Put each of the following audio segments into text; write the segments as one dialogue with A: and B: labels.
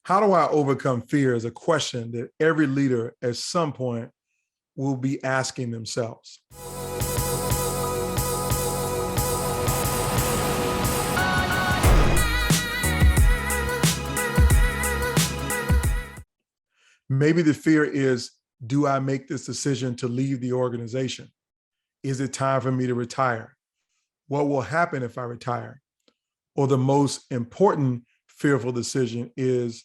A: How do I overcome fear is a question that every leader at some point will be asking themselves. Maybe the fear is, do I make this decision to leave the organization? Is it time for me to retire? What will happen if I retire? Or the most important fearful decision is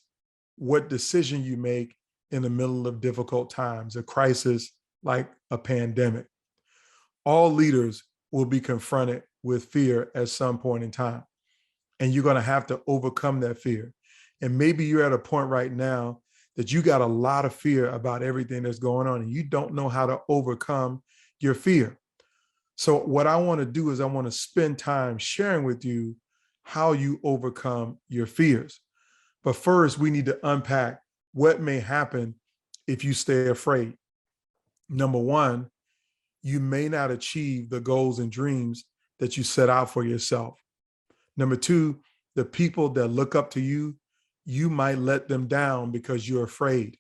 A: what decision you make in the middle of difficult times, a crisis like a pandemic. All leaders will be confronted with fear at some point in time, and you're going to have to overcome that fear. And maybe you're at a point right now that you got a lot of fear about everything that's going on and you don't know how to overcome your fear. So what I want to do is I want to spend time sharing with you how you overcome your fears. But first, we need to unpack what may happen if you stay afraid. Number one, you may not achieve the goals and dreams that you set out for yourself. Number two, the people that look up to you, you might let them down because you're afraid.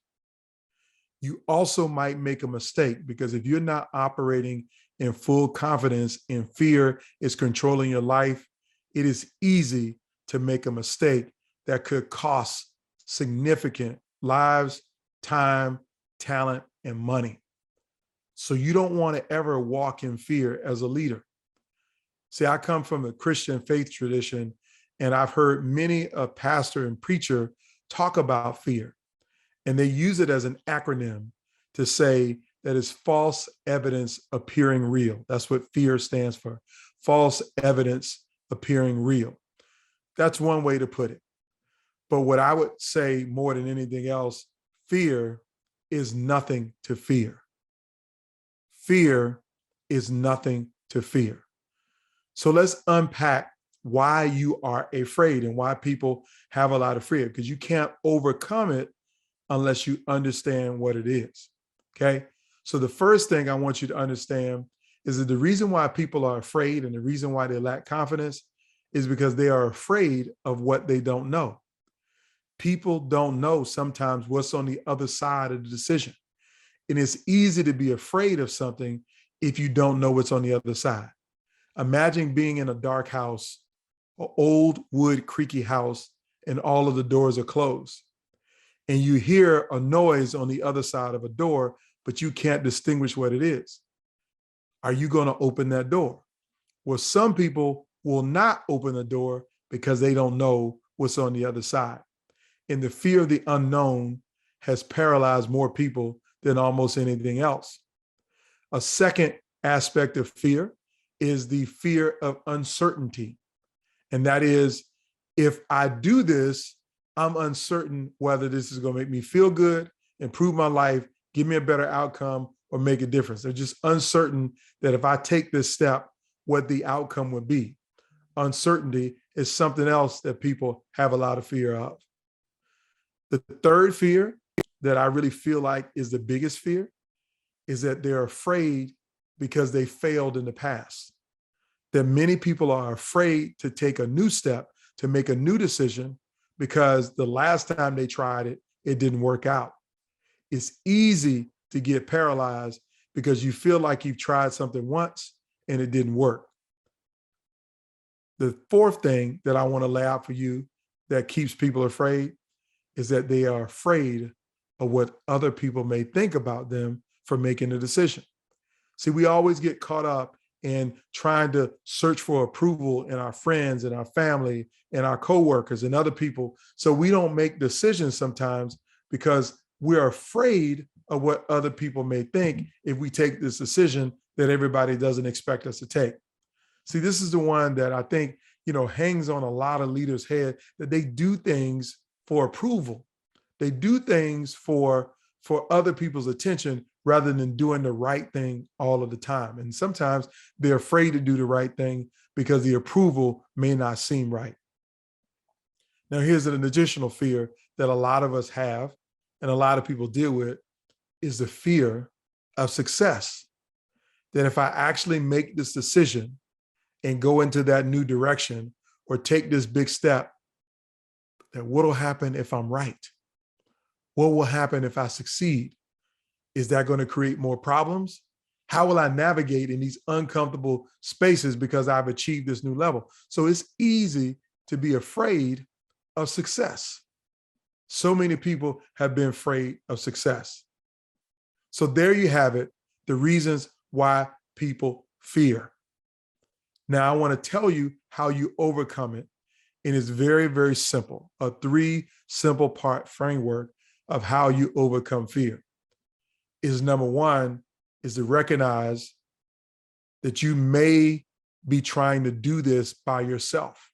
A: You also might make a mistake because if you're not operating in full confidence and fear is controlling your life, it is easy to make a mistake that could cost significant lives, time, talent, and money. So you don't want to ever walk in fear as a leader. See, I come from a Christian faith tradition, and I've heard many a pastor and preacher talk about fear, and they use it as an acronym to say that it's false evidence appearing real. That's what fear stands for. False evidence appearing real. That's one way to put it. But what I would say more than anything else, fear is nothing to fear. Fear is nothing to fear. So let's unpack why you are afraid and why people have a lot of fear, because you can't overcome it unless you understand what it is, okay? So the first thing I want you to understand is that the reason why people are afraid and the reason why they lack confidence is because they are afraid of what they don't know. People don't know sometimes what's on the other side of the decision. And it's easy to be afraid of something if you don't know what's on the other side. Imagine being in a dark house, an old wood creaky house, and all of the doors are closed. And you hear a noise on the other side of a door, but you can't distinguish what it is. Are you going to open that door? Well, some people will not open the door because they don't know what's on the other side. And the fear of the unknown has paralyzed more people than almost anything else. A second aspect of fear is the fear of uncertainty. And that is, if I do this, I'm uncertain whether this is going to make me feel good, improve my life, give me a better outcome, or make a difference. They're just uncertain that if I take this step, what the outcome would be. Uncertainty is something else that people have a lot of fear of. The third fear that I really feel like is the biggest fear is that they're afraid because they failed in the past. That many people are afraid to take a new step, to make a new decision, because the last time they tried it, it didn't work out. It's easy to get paralyzed because you feel like you've tried something once and it didn't work. The fourth thing that I want to lay out for you that keeps people afraid is that they are afraid of what other people may think about them for making a decision. See, we always get caught up in trying to search for approval in our friends and our family and our coworkers and other people. So we don't make decisions sometimes because we're afraid of what other people may think if we take this decision that everybody doesn't expect us to take. See, this is the one that I think, hangs on a lot of leaders' head, that they do things for approval. They do things for other people's attention rather than doing the right thing all of the time. And sometimes they're afraid to do the right thing because the approval may not seem right. Now, here's an additional fear that a lot of us have and a lot of people deal with is the fear of success. That if I actually make this decision and go into that new direction or take this big step, that what will happen if I'm right? What will happen if I succeed? Is that going to create more problems? How will I navigate in these uncomfortable spaces because I've achieved this new level? So it's easy to be afraid of success. So many people have been afraid of success. So there you have it, the reasons why people fear. Now, I want to tell you how you overcome it. And it's very, very simple, a 3 simple part framework of how you overcome fear. Is number 1 is to recognize that you may be trying to do this by yourself.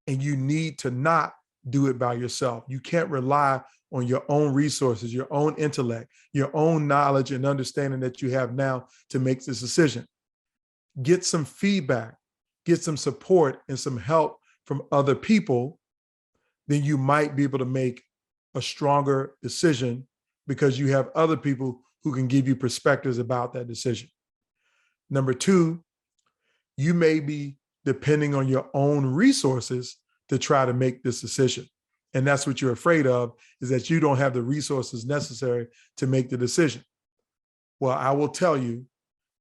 A: And you need to not do it by yourself. You can't rely on your own resources, your own intellect, your own knowledge and understanding that you have now to make this decision. Get some feedback, get some support and some help from other people, then you might be able to make a stronger decision because you have other people who can give you perspectives about that decision. Number 2, you may be depending on your own resources to try to make this decision. And that's what you're afraid of, is that you don't have the resources necessary to make the decision. Well, I will tell you,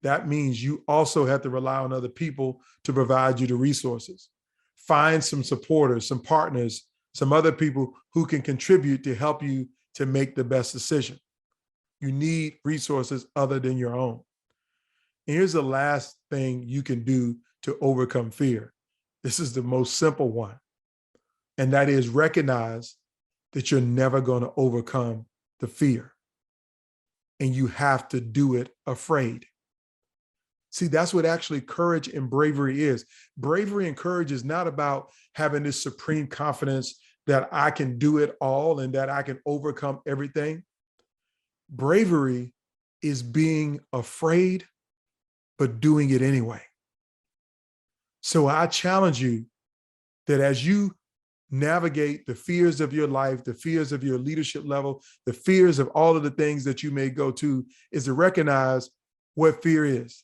A: that means you also have to rely on other people to provide you the resources. Find some supporters, some partners, some other people who can contribute to help you to make the best decision. You need resources other than your own. And here's the last thing you can do to overcome fear. This is the most simple one. And that is recognize that you're never going to overcome the fear. And you have to do it afraid. See, that's what actually courage and bravery is. Bravery and courage is not about having this supreme confidence that I can do it all and that I can overcome everything. Bravery is being afraid, but doing it anyway. So I challenge you that as you navigate the fears of your life, the fears of your leadership level, the fears of all of the things that you may go to, is to recognize what fear is.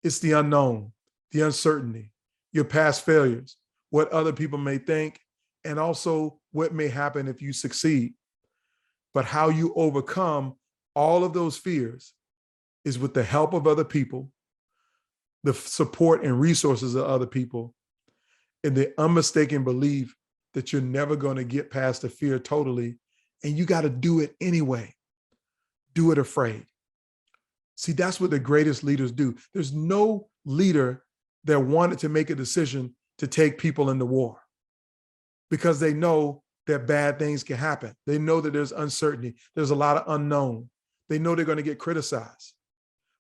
A: It's the unknown, the uncertainty, your past failures, what other people may think, and also what may happen if you succeed. But how you overcome all of those fears is with the help of other people, the support and resources of other people, and the unmistaken belief that you're never going to get past the fear totally, and you got to do it anyway. Do it afraid. See, that's what the greatest leaders do. There's no leader that wanted to make a decision to take people into war because they know that bad things can happen. They know that there's uncertainty. There's a lot of unknown. They know they're going to get criticized,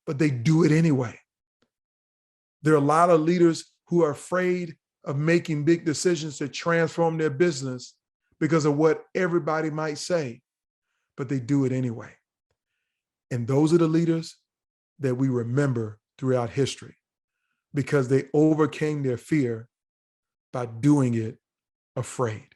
A: but they do it anyway. There are a lot of leaders who are afraid of making big decisions to transform their business because of what everybody might say, but they do it anyway. And those are the leaders that we remember throughout history because they overcame their fear by doing it afraid.